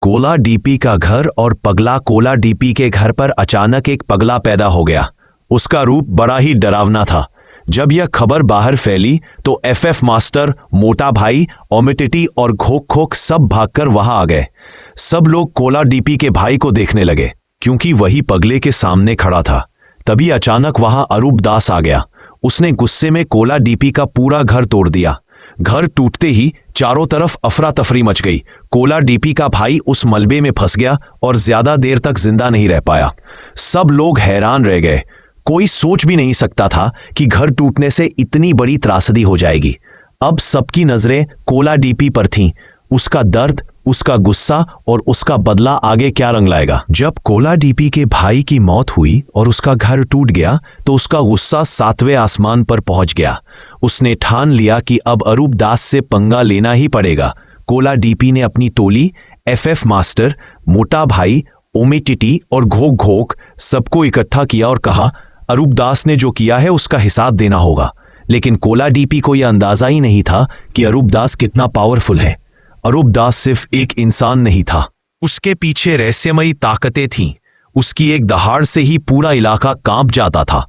Cola DP का घर और पगला कोला डीपी के घर पर अचानक एक पगला पैदा हो गया। उसका रूप बड़ा ही डरावना था। जब यह खबर बाहर फैली तो एफएफ मास्टर, मोटा भाई, ओमिटिटी और घोक खोक सब भागकर वहां आ गए। सब लोग कोला डीपी के भाई को देखने लगे क्योंकि वही पगले के सामने खड़ा था। तभी अचानक वहां अरूप दास आ गया। उसने गुस्से में कोला डीपी का पूरा घर तोड़ दिया। घर टूटते ही चारों तरफ अफरा तफरी मच गई। कोला डीपी का भाई उस मलबे में फंस गया और ज्यादा देर तक जिंदा नहीं रह पाया। सब लोग हैरान रह गए। कोई सोच भी नहीं सकता था कि घर टूटने से इतनी बड़ी त्रासदी हो जाएगी। अब सबकी नजरें कोला डीपी पर थीं। उसका दर्द, उसका गुस्सा और उसका बदला आगे क्या रंग लाएगा। जब कोला डीपी के भाई की मौत हुई और उसका घर टूट गया तो उसका गुस्सा 7वें आसमान पर पहुंच गया। उसने ठान लिया कि अब अरूप दास से पंगा लेना ही पड़ेगा। कोला डीपी ने अपनी टोली, एफएफ मास्टर, मोटा भाई, ओमिटिटी और घोक घोक सबको इकट्ठा किया और कहा, अरूप दास ने जो किया है उसका हिसाब देना होगा। लेकिन कोला डीपी को यह अंदाजा ही नहीं था कि अरूप दास कितना पावरफुल है। अरूप दास सिर्फ एक इंसान नहीं था, उसके पीछे रहस्यमयी ताकतें थीं। उसकी एक दहाड़ से ही पूरा इलाका कांप जाता था।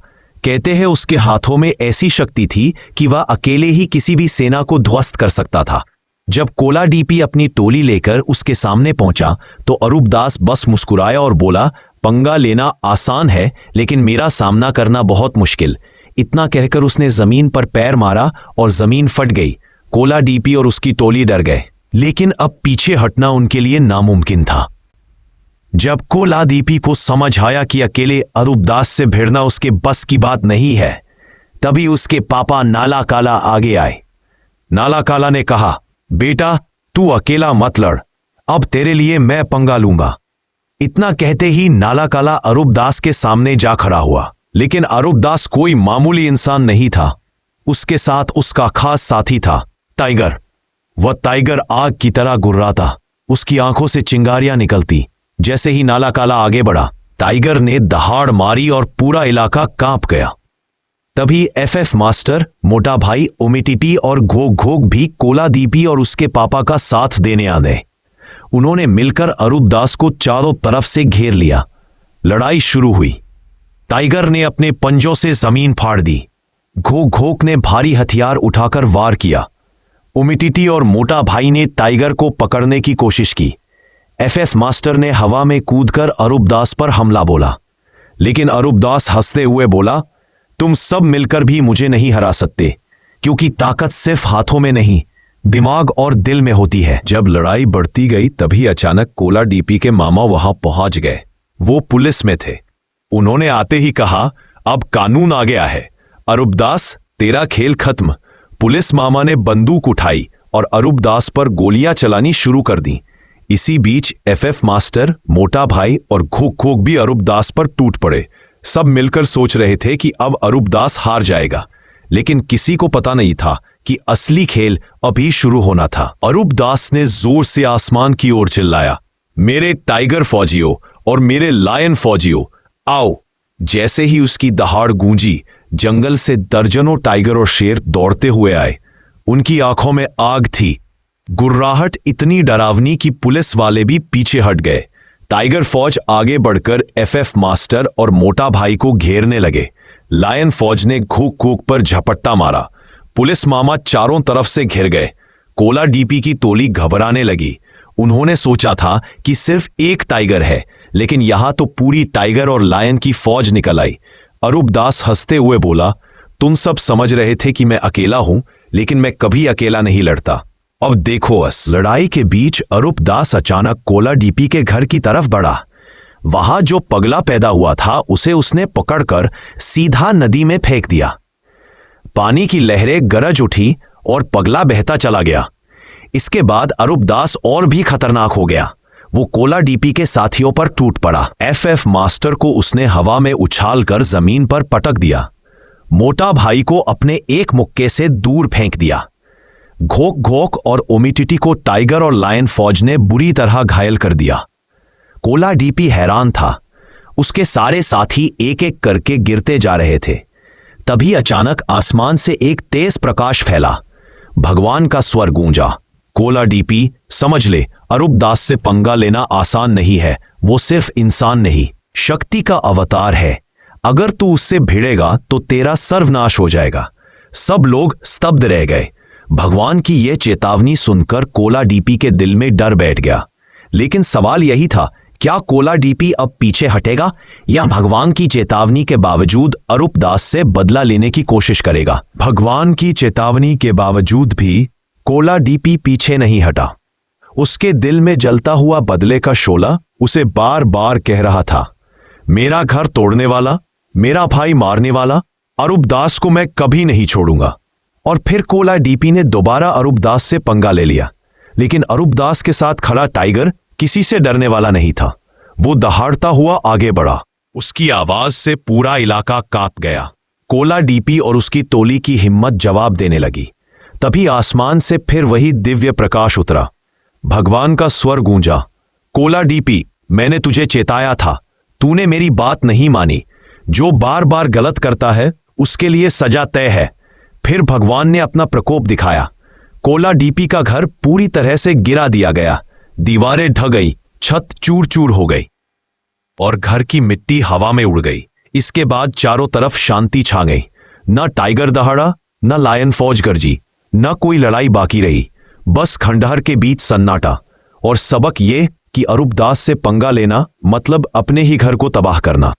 कहते हैं उसके हाथों में ऐसी शक्ति थी कि वह अकेले ही किसी भी सेना को ध्वस्त कर सकता था। जब कोला डीपी अपनी टोली लेकर उसके सामने पहुंचा तो अरूप दास बस मुस्कुराया और बोला, पंगा लेना आसान है लेकिन मेरा सामना करना बहुत मुश्किल। इतना कहकर उसने जमीन पर पैर मारा और जमीन फट गई। कोला डीपी और उसकी टोली डर गए, लेकिन अब पीछे हटना उनके लिए नामुमकिन था। जब कोला डीपी को समझ आया कि अकेले अरूप दास से भिड़ना उसके बस की बात नहीं है, तभी उसके पापा नाला काला आगे आए। नाला काला ने कहा, बेटा तू अकेला मत लड़, अब तेरे लिए मैं पंगा लूंगा। इतना कहते ही नाला काला अरूप दास के सामने जा खड़ा हुआ। लेकिन अरूप दास कोई मामूली इंसान नहीं था। उसके साथ उसका खास साथी था, टाइगर। वह टाइगर आग की तरह गुर्राता, उसकी आंखों से चिंगारियां निकलती। जैसे ही नाला काला आगे बढ़ा, टाइगर ने दहाड़ मारी और पूरा इलाका कांप गया। तभी एफएफ मास्टर, मोटा भाई, ओमिटिटी और घोक घोक भी कोला डीपी और उसके पापा का साथ देने आ गए। उन्होंने मिलकर अरूप दास को चारों तरफ से घेर लिया। लड़ाई शुरू हुई। टाइगर ने अपने पंजों से जमीन फाड़ दी। घोक घोक ने भारी हथियार उठाकर वार किया। ओमिटिटी और मोटा भाई ने टाइगर को पकड़ने की कोशिश की। एफएफ मास्टर ने हवा में कूदकर अरूप दास पर हमला बोला, लेकिन अरूप दास हंसते हुए बोला, तुम सब मिलकर भी मुझे नहीं हरा सकते, क्योंकि ताकत सिर्फ हाथों में नहीं, दिमाग और दिल में होती है। जब लड़ाई बढ़ती गई तभी अचानक कोला डीपी के मामा वहां पहुंच गए। वो पुलिस में थे। उन्होंने आते ही कहा, अब कानून आ गया है, अरूप दास तेरा खेल खत्म। पुलिस मामा ने बंदूक उठाई और अरूप दास पर गोलियां चलानी शुरू कर दी। इसी बीच एफएफ मास्टर, मोटा भाई और घोक घोक भी अरूप दास पर टूट पड़े। सब मिलकर सोच रहे थे कि अब अरूप दास हार जाएगा, लेकिन किसी को पता नहीं था कि असली खेल अभी शुरू होना था। अरूप दास ने जोर से आसमान की ओर चिल्लाया, मेरे टाइगर फौजियों और मेरे लायन फौजियों, आओ। जैसे ही उसकी दहाड़ गूंजी, जंगल से दर्जनों टाइगर और शेर दौड़ते हुए आए। उनकी आंखों में आग थी। गुर्राहट इतनी डरावनी कि पुलिस वाले भी पीछे हट गए। टाइगर फौज आगे बढ़कर एफएफ मास्टर और मोटा भाई को घेरने लगे। लायन फौज ने घूक घूक पर झपट्टा मारा। पुलिस मामा चारों तरफ से घिर गए। कोला डीपी की टोली घबराने लगी। उन्होंने सोचा था कि सिर्फ एक टाइगर है, लेकिन यहां तो पूरी टाइगर और लायन की फौज निकल आई। अरूप दास हंसते हुए बोला, तुम सब समझ रहे थे कि मैं अकेला हूं, लेकिन मैं कभी अकेला नहीं लड़ता। अब देखो अस। लड़ाई के बीच अरूप दास अचानक कोला डीपी के घर की तरफ बढ़ा। वहां जो पगला पैदा हुआ था उसे उसने पकड़कर सीधा नदी में फेंक दिया। पानी की लहरें गरज उठी और पगला बहता चला गया। इसके बाद अरूप दास और भी खतरनाक हो गया। वो कोला डीपी के साथियों पर टूट पड़ा। एफएफ मास्टर को उसने हवा में उछालकर जमीन पर पटक दिया। मोटा भाई को अपने एक मुक्के से दूर फेंक दिया। घोक घोक और ओमिटिटी को टाइगर और लायन फौज ने बुरी तरह घायल कर दिया। कोला डीपी हैरान था। उसके सारे साथी एक एक करके गिरते जा रहे थे। तभी अचानक आसमान से एक तेज प्रकाश फैला। भगवान का स्वर गूंजा, कोला डीपी समझ ले, अरूप दास से पंगा लेना आसान नहीं है। वो सिर्फ इंसान नहीं, शक्ति का अवतार है। अगर तू उससे भिड़ेगा तो तेरा सर्वनाश हो जाएगा। सब लोग स्तब्ध रह गए। भगवान की यह चेतावनी सुनकर कोला डीपी के दिल में डर बैठ गया। लेकिन सवाल यही था, क्या कोला डीपी अब पीछे हटेगा या भगवान की चेतावनी के बावजूद अरूप दास से बदला लेने की कोशिश करेगा? भगवान की चेतावनी के बावजूद भी कोला डीपी पीछे नहीं हटा। उसके दिल में जलता हुआ बदले का शोला उसे बार बार कह रहा था, मेरा घर तोड़ने वाला, मेरा भाई मारने वाला अरूप दास को मैं कभी नहीं छोड़ूंगा। और फिर कोला डीपी ने दोबारा अरूप दास से पंगा ले लिया। लेकिन अरूप दास के साथ खड़ा टाइगर किसी से डरने वाला नहीं था। वो दहाड़ता हुआ आगे बढ़ा। उसकी आवाज से पूरा इलाका कांप गया। कोला डीपी और उसकी टोली की हिम्मत जवाब देने लगी। तभी आसमान से फिर वही दिव्य प्रकाश उतरा। भगवान का स्वर गूंजा, कोला डीपी, मैंने तुझे चेताया था, तूने मेरी बात नहीं मानी। जो बार बार गलत करता है उसके लिए सजा तय है। फिर भगवान ने अपना प्रकोप दिखाया। कोला डीपी का घर पूरी तरह से गिरा दिया गया। दीवारें ढह गई, छत चूर चूर हो गई और घर की मिट्टी हवा में उड़ गई। इसके बाद चारों तरफ शांति छा गई। न टाइगर दहाड़ा, न लायन फौज गरजी, न कोई लड़ाई बाकी रही। बस खंडहर के बीच सन्नाटा। और सबक ये कि अरूप दास से पंगा लेना मतलब अपने ही घर को तबाह करना।